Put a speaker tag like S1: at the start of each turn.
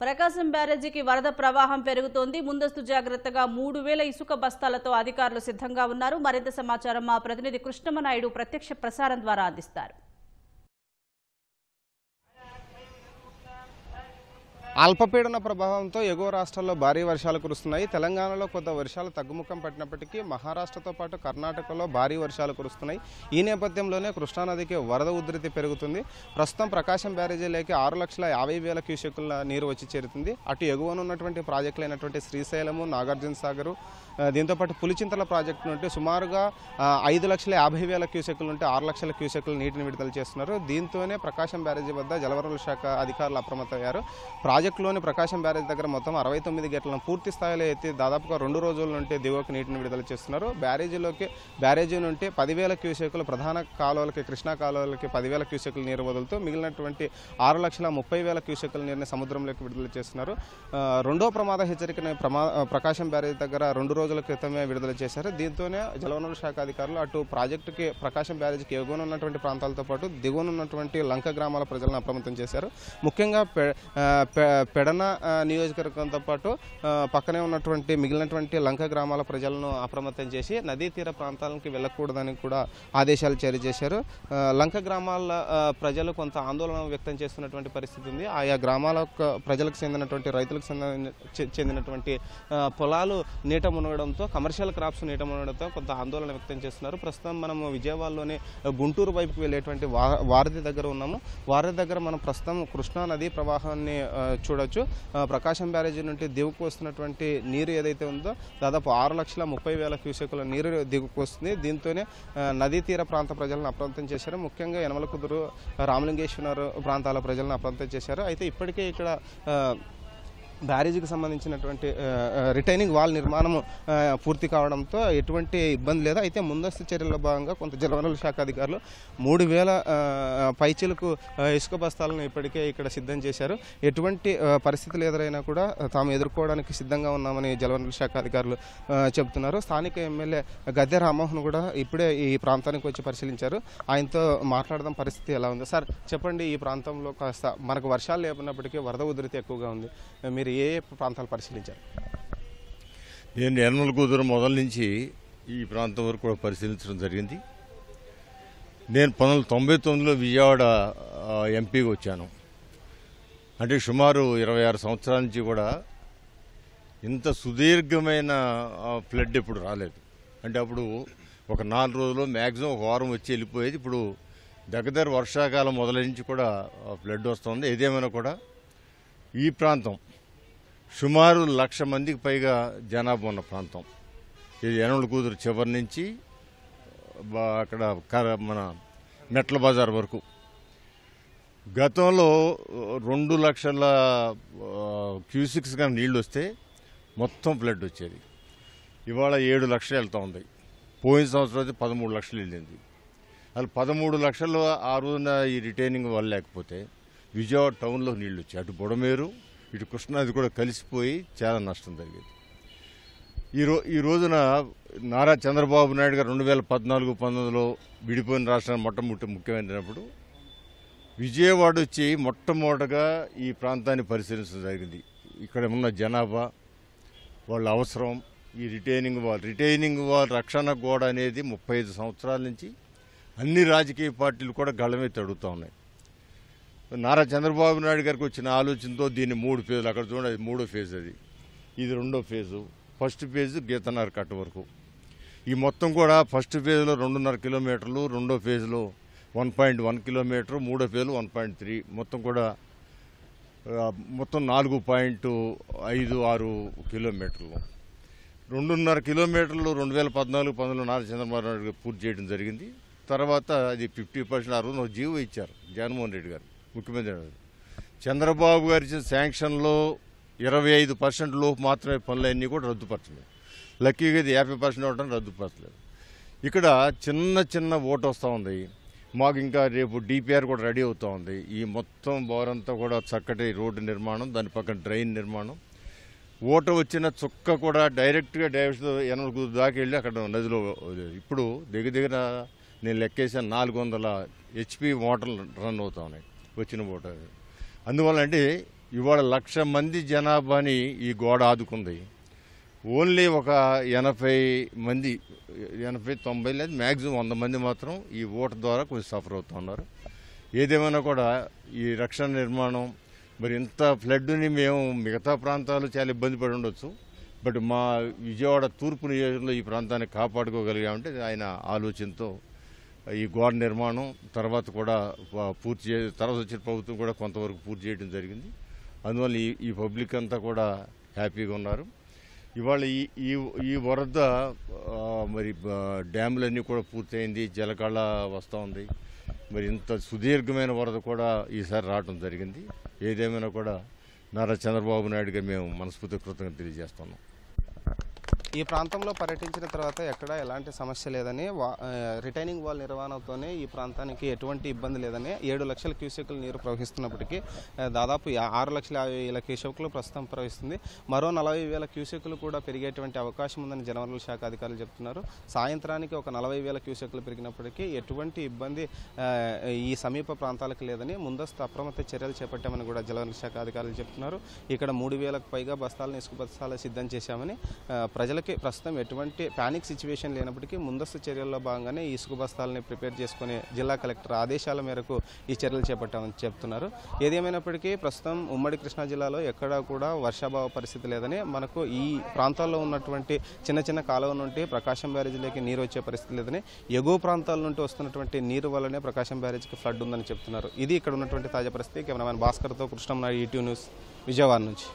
S1: ప్రకాశం బ్యారేజీకి వరద ప్రవాహం పెరుగుతోంది. ముందస్తు జాగ్రత్తగా 3000 ఇసుక బస్తాలతో అధికారులు సిద్ధంగా ఉన్నారు. మరింత సమాచారం మా ప్రతినిధి కృష్ణమనాయుడు ప్రత్యక్ష ప్రసారం ద్వారా అందిస్తారు.
S2: అల్పపీడన ప్రభావంతో ఎగువ రాష్ట్రాల్లో భారీ వర్షాలు కురుస్తున్నాయి. తెలంగాణలో కొంత వర్షాలు తగ్గుముఖం పట్టినప్పటికీ మహారాష్ట్రతో పాటు కర్ణాటకలో భారీ వర్షాలు కురుస్తున్నాయి. ఈ నేపథ్యంలోనే కృష్ణానదికి వరద ఉధృతి పెరుగుతుంది. ప్రస్తుతం ప్రకాశం బ్యారేజీలోకి 6,50,000 క్యూసెక్కుల నీరు వచ్చి చేరుతుంది. అటు ఎగువనున్నటువంటి ప్రాజెక్టులైనటువంటి శ్రీశైలము, నాగార్జున సాగరు, దీంతోపాటు పులిచింతల ప్రాజెక్టు నుండి సుమారుగా 5,50,000 క్యూసెక్కుల నుండి 6 లక్షల క్యూసెక్కుల నీటిని విడుదల చేస్తున్నారు. దీంతోనే ప్రకాశం బ్యారేజీ వద్ద జలవనరుల శాఖ అధికారులు అప్రమత్తమయ్యారు. ప్రాజెక్టులోని ప్రకాశం బ్యారేజ్ దగ్గర మొత్తం 69 గేట్లను పూర్తి స్థాయిలో ఎత్తి దాదాపుగా 2 రోజుల నుండి దిగువకు నీటిని విడుదల చేస్తున్నారు. బ్యారేజీ నుండి 10,000 క్యూసెక్కులు ప్రధాన కాలువలకి, కృష్ణా కాలువలకి 10,000 క్యూసెక్కుల నీరు వదులుతూ మిగిలినటువంటి 6,30,000 క్యూసెక్కుల నీరుని సముద్రంలోకి విడుదల చేస్తున్నారు. రెండో ప్రమాద హెచ్చరికను ప్రకాశం బ్యారేజ్ దగ్గర 2 రోజుల క్రితమే విడుదల చేశారు. దీంతోనే జలవనరుల శాఖ అధికారులు అటు ప్రాజెక్టుకి, ప్రకాశం బ్యారేజ్కి ఎగువన ఉన్నటువంటి ప్రాంతాలతో పాటు దిగువన ఉన్నటువంటి లంక గ్రామాల ప్రజలను అప్రమత్తం చేశారు. ముఖ్యంగా పెడన నియోజకవర్గంతో పాటు పక్కనే ఉన్నటువంటి మిగిలినటువంటి లంక గ్రామాల ప్రజలను అప్రమత్తం చేసి నదీ తీర ప్రాంతాలకు వెళ్ళకూడదని కూడా ఆదేశాలు జారీ చేశారు. లంక గ్రామాల ప్రజలు కొంత ఆందోళన వ్యక్తం చేస్తున్నటువంటి పరిస్థితి ఉంది. ఆయా గ్రామాల ప్రజలకు చెందినటువంటి, రైతులకు చెందినటువంటి పొలాలు నీట మునగడంతో, కమర్షియల్ క్రాప్స్ నీట మునగడంతో కొంత ఆందోళన వ్యక్తం చేస్తున్నారు. ప్రస్తుతం మనము విజయవాడలోని గుంటూరు వైపుకు వెళ్ళేటువంటి వారధి దగ్గర ఉన్నాము. వారధి దగ్గర మనం ప్రస్తుతం కృష్ణా నదీ ప్రవాహాన్ని చూడొచ్చు. ప్రకాశం బ్యారేజీ నుండి దిగుకు వస్తున్నటువంటి నీరు ఏదైతే ఉందో దాదాపు 6,30,000 క్యూసెక్కుల నీరు దిగుకు వస్తుంది. దీంతోనే నదీ తీర ప్రాంత ప్రజలను అప్రమత్తం చేశారు. ముఖ్యంగా యనమలకుదురు, రామలింగేశ్వర ప్రాంతాల ప్రజలను అప్రమత్తం చేశారు. అయితే ఇప్పటికే ఇక్కడ బ్యారేజీకి సంబంధించినటువంటి రిటైనింగ్ వాల్ నిర్మాణం పూర్తి కావడంతో ఎటువంటి ఇబ్బంది లేదు. అయితే ముందస్తు చర్యల్లో భాగంగా కొంత జలవనరుల శాఖ అధికారులు 3,000 పైచీలకు ఇసుక బస్తాలను ఇప్పటికే ఇక్కడ సిద్ధం చేశారు. ఎటువంటి పరిస్థితులు ఎదురైనా కూడా తాము ఎదుర్కోవడానికి సిద్ధంగా ఉన్నామని జలవనరుల శాఖ అధికారులు చెబుతున్నారు. స్థానిక ఎమ్మెల్యే గద్దె రామ్మోహన్ కూడా ఇప్పుడే ఈ ప్రాంతానికి వచ్చి పరిశీలించారు. ఆయనతో మాట్లాడదాం పరిస్థితి ఎలా ఉంది. సార్ చెప్పండి, ఈ ప్రాంతంలో కాస్త మనకు వర్షాలు లేకున్నప్పటికీ వరద ఉధృతి ఎక్కువగా ఉంది. మీరు ఏ ప్రాంతాలు పరిశీలించారు?
S3: నేను యనమలకుదురు మొదల నుంచి ఈ ప్రాంతం వరకు కూడా పరిశీలించడం జరిగింది. నేను 1999లో విజయవాడ ఎంపీగా వచ్చాను. అంటే సుమారు 26 సంవత్సరాల నుంచి కూడా ఇంత సుదీర్ఘమైన ఫ్లడ్ ఎప్పుడు రాలేదు. అంటే అప్పుడు ఒక 4 రోజులు మ్యాక్సిమం ఒక వారం వచ్చి వెళ్ళిపోయేది. ఇప్పుడు దగ్గర వర్షాకాలం మొదల నుంచి కూడా ఫ్లడ్ వస్తుంది. ఏదేమైనా కూడా ఈ ప్రాంతం సుమారు 1,00,000 మందికి పైగా జనాభా ఉన్న ప్రాంతం. ఇది యనమలకుదురు చివరి నుంచి అక్కడ మన మెట్ల బజార్ వరకు. గతంలో 2 లక్షల క్యూసిక్స్ కానీ నీళ్ళు వస్తే మొత్తం ఫ్లడ్ వచ్చేది. ఇవాళ 7 లక్షలు వెళ్తూ ఉంది. పోయిన సంవత్సరం అయితే 13 లక్షలు వెళ్ళింది. అసలు 13 లక్షలు ఆ రోజున ఈ రిటైనింగ్ వల్ల లేకపోతే విజయవాడ టౌన్లో నీళ్ళు వచ్చాయి. అటు బుడమేరు, ఇటు కృష్ణాది కూడా కలిసిపోయి చాలా నష్టం జరిగేది. ఈ రోజున నారా చంద్రబాబు నాయుడు గారు 2014-19లో విడిపోయిన రాష్ట్రాన్ని ముఖ్యమైనప్పుడు విజయవాడ వచ్చి మొట్టమొదటగా ఈ ప్రాంతాన్ని పరిశీలించడం జరిగింది. ఇక్కడ ఉన్న జనాభా, వాళ్ళ అవసరం, ఈ రిటైనింగ్ వాల్ రక్షణ గోడ అనేది 35 సంవత్సరాల నుంచి అన్ని రాజకీయ పార్టీలు కూడా గళమెత్తి అడుగుతూ ఉన్నాయి. నారా చంద్రబాబు నాయుడు గారికి వచ్చిన ఆలోచనతో దీన్ని 3 ఫేజులు, అక్కడ చూడండి అది 3వ ఫేజ్, ఇది 2వ ఫేజు. ఫస్ట్ ఫేజ్ గీతన్నర కట్ట వరకు. ఈ మొత్తం కూడా ఫస్ట్ ఫేజ్లో 2.5 కిలోమీటర్లు, 2వ ఫేజ్లో 1.1 కిలోమీటరు, 3వ ఫేజ్లో 1.3, మొత్తం కూడా మొత్తం 4.56 కిలోమీటర్లు. 2.5 కిలోమీటర్లు 2014-19లో నారా చంద్రబాబు నాయుడు గారు పూర్తి చేయడం జరిగింది. తర్వాత అది 50% ఆ రోజున జీవో ఇచ్చారు జగన్మోహన్ రెడ్డి గారు, ముఖ్యమంత్రి గారు. చంద్రబాబు గారి ఇచ్చిన శాంక్షన్లో 25% లోపు మాత్రమే పనులన్నీ కూడా రద్దుపరచలేదు. లక్కీగా ఇది 50% అవడం రద్దుపరచలేదు. ఇక్కడ చిన్న ఓటు వస్తూ ఉంది. మాకు ఇంకా రేపు డిపిఆర్ కూడా రెడీ అవుతూ ఉంది. ఈ మొత్తం బోరంతా కూడా చక్కటి రోడ్డు నిర్మాణం, దాని పక్కన డ్రైన్ నిర్మాణం. ఓట వచ్చిన చుక్క కూడా డైరెక్ట్గా డైవర్షన్ యనమలకుదురు దాకా వెళ్ళి అక్కడ నదిలో. ఇప్పుడు దగ్గర నేను లెక్కేసాను 400 HP మోటార్లు రన్ అవుతా ఉన్నాయి వచ్చిన ఓటర్. అందువల్ల అంటే ఇవాళ 1,00,000 మంది జనాభాని ఈ గోడ ఆదుకుంది. ఓన్లీ ఒక 80 లేదు మ్యాక్సిమం 100 మంది మాత్రం ఈ ఓట ద్వారా కొంచెం సఫర్ అవుతున్నారు. ఏదేమైనా కూడా ఈ రక్షణ నిర్మాణం మరి ఇంత ఫ్లడ్ని మేము మిగతా ప్రాంతాలు చాలా ఇబ్బంది పడి ఉండొచ్చు, బట్ మా విజయవాడ తూర్పు నియోజకవర్గంలో ఈ ప్రాంతాన్ని కాపాడుకోగలిగామంటే ఆయన ఆలోచనతో ఈ గోడ నిర్మాణం తర్వాత కూడా తర్వాత వచ్చిన ప్రభుత్వం కూడా కొంతవరకు పూర్తి చేయడం జరిగింది. అందువల్ల ఈ పబ్లిక్ అంతా కూడా హ్యాపీగా ఉన్నారు. ఇవాళ ఈ వరద మరి డ్యాములన్నీ కూడా పూర్తయింది, జలకళ వస్తూ ఉంది. మరి ఇంత సుదీర్ఘమైన వరద కూడా ఈసారి రావడం జరిగింది. ఏదేమైనా కూడా నారా చంద్రబాబు నాయుడుగా మేము మనస్ఫూర్తి కృతజ్ఞతలు తెలియజేస్తున్నాం.
S2: ఈ ప్రాంతంలో పర్యటించిన తర్వాత ఎక్కడ ఎలాంటి సమస్య లేదని, రిటైనింగ్ వాల్ నిర్వహణతోనే ఈ ప్రాంతానికి ఎటువంటి ఇబ్బంది లేదని, 7 లక్షల క్యూసెక్కుల నీరు ప్రవహిస్తున్నప్పటికీ దాదాపు 6,50,000 క్యూసెక్కులు ప్రస్తుతం ప్రవహిస్తుంది. మరో 40,000 క్యూసెక్కులు కూడా పెరిగేటువంటి అవకాశం ఉందని జలవనరుల శాఖ అధికారులు చెప్తున్నారు. సాయంత్రానికి ఒక 40,000 క్యూసెక్కులు పెరిగినప్పటికీ ఎటువంటి ఇబ్బంది ఈ సమీప ప్రాంతాలకు లేదని, ముందస్తు అప్రమత్త చర్యలు చేపట్టామని కూడా జలవనరుల శాఖ అధికారులు చెప్తున్నారు. ఇక్కడ 3,000కు పైగా బస్తాలను ఇసుక బస్తాలు సిద్ధం చేశామని, ప్రజలకి ప్రస్తుతం ఎటువంటి పానిక్ సిచ్యువేషన్ లేనప్పటికీ ముందస్తు చర్యల్లో భాగంగానే ఈ ఇసుక బస్తాలని ప్రిపేర్ చేసుకుని జిల్లా కలెక్టర్ ఆదేశాల మేరకు ఈ చర్యలు చేపట్టామని చెప్తున్నారు. ఏదేమైనప్పటికీ ప్రస్తుతం ఉమ్మడి కృష్ణా జిల్లాలో ఎక్కడా కూడా వర్షాభావ పరిస్థితి లేదని, మనకు ఈ ప్రాంతాల్లో ఉన్నటువంటి చిన్న చిన్న కాలువ నుండి ప్రకాశం బ్యారేజీలోకి నీరు వచ్చే పరిస్థితి లేదని, ఎగువ ప్రాంతాల నుండి వస్తున్నటువంటి నీరు వల్లనే ప్రకాశం బ్యారేజీకి ఫ్లడ్ ఉందని చెప్తున్నారు. ఇది ఇక్కడ ఉన్నటువంటి తాజా పరిస్థితి. కెమెరామెన్ భాస్కర్తో కృష్ణంనాయుడు, ఈటీవీ న్యూస్, విజయవాడ నుంచి.